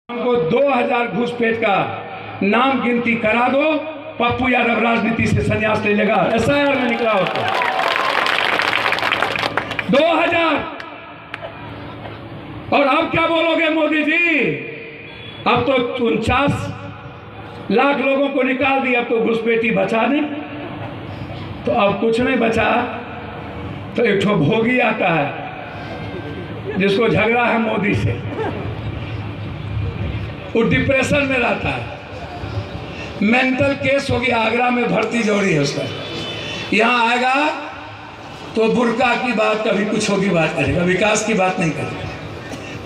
को 2000 घुसपैठ का नाम गिनती करा दो, पप्पू यादव राजनीति से संन्यास ले लेगा। एसआईआर में निकला होता 2000। और अब क्या बोलोगे मोदी जी? अब तो 49 लाख लोगों को निकाल दिया, अब तो घुसपैठी बचा नहीं, तो अब कुछ नहीं बचा। तो एक ठो भोगी आता है जिसको झगड़ा है मोदी से, वो डिप्रेशन में रहता है, मेंटल केस हो गया, आगरा में भर्ती जरूरी है उसका। यहाँ आएगा तो बुर्का की बात, कभी कुछ होगी बात करेगा, विकास की बात नहीं करेगा।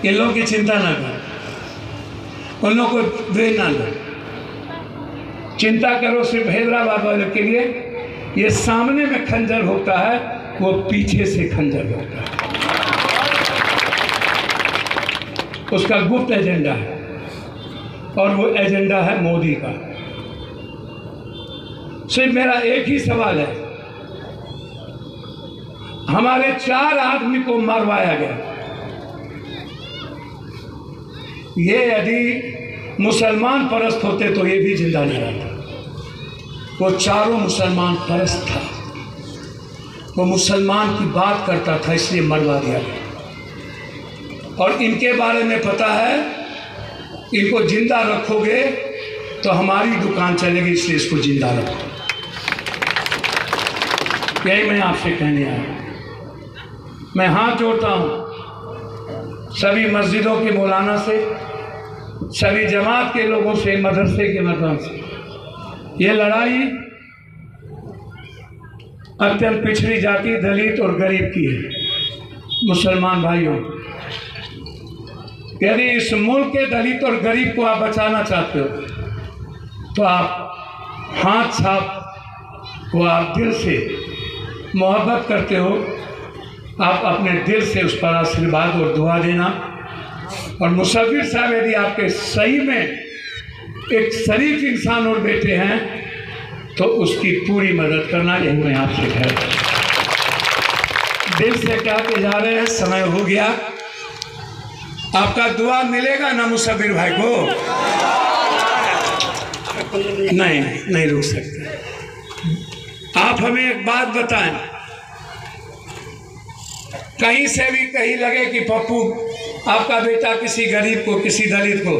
इन लोगों की चिंता ना करो, उन लोगों को ब्रेन ना लो, चिंता करो सिर्फ हैदराबाद वालों के लिए। ये सामने में खंजर होता है, वो पीछे से खंजर होता है, उसका गुप्त एजेंडा है, और वो एजेंडा है मोदी का। सिर्फ मेरा एक ही सवाल है, हमारे 4 आदमी को मरवाया गया, ये यदि मुसलमान परस्त होते तो ये भी जिंदा नहीं रहता। वो चारों मुसलमान परस्त था, वो मुसलमान की बात करता था, इसलिए मरवा दिया गया। और इनके बारे में पता है, इनको जिंदा रखोगे तो हमारी दुकान चलेगी, इसलिए इसको जिंदा रखो। यही मैं आपसे कहने आया। मैं हाथ जोड़ता हूँ सभी मस्जिदों के मौलाना से, सभी जमात के लोगों से, मदरसे के मदरसों से। ये लड़ाई अत्यंत पिछड़ी जाति, दलित और गरीब की है। मुसलमान भाइयों, यदि इस मुल्क के दलित और गरीब को आप बचाना चाहते हो तो आप हाथ साफ को, आप दिल से मोहब्बत करते हो, आप अपने दिल से उस पर आशीर्वाद और दुआ देना। और मुसव्विर साहब यदि आपके सही में एक शरीफ इंसान और बेटे हैं तो उसकी पूरी मदद करना, यही मैं आपसे कह रहा हूं। दिल से कहते जा रहे हैं, समय हो गया, आपका दुआ मिलेगा ना मुसव्विर भाई को? नहीं रुक सकते। आप हमें एक बात बताएं, कहीं से भी कहीं लगे कि पप्पू आपका बेटा किसी गरीब को, किसी दलित को,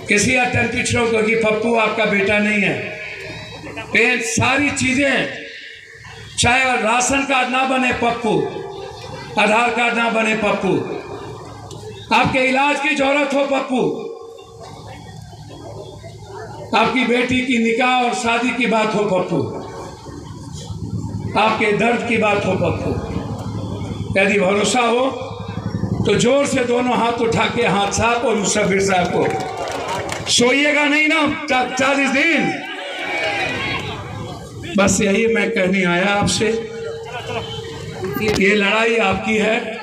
किसी अत्यंत पिछड़ों को, कि पप्पू आपका बेटा नहीं है, ये सारी चीजें, चाहे राशन कार्ड ना बने पप्पू, आधार कार्ड ना बने पप्पू, आपके इलाज की जरूरत हो पप्पू, आपकी बेटी की निकाह और शादी की बात हो पप्पू, आपके दर्द की बात हो पप्पू, यदि भरोसा हो तो जोर से दोनों हाथ उठा के हाथ साहब और मुसव्विर साहब को, सोइएगा नहीं ना 40 दिन। बस यही मैं कहने आया आपसे, ये लड़ाई आपकी है।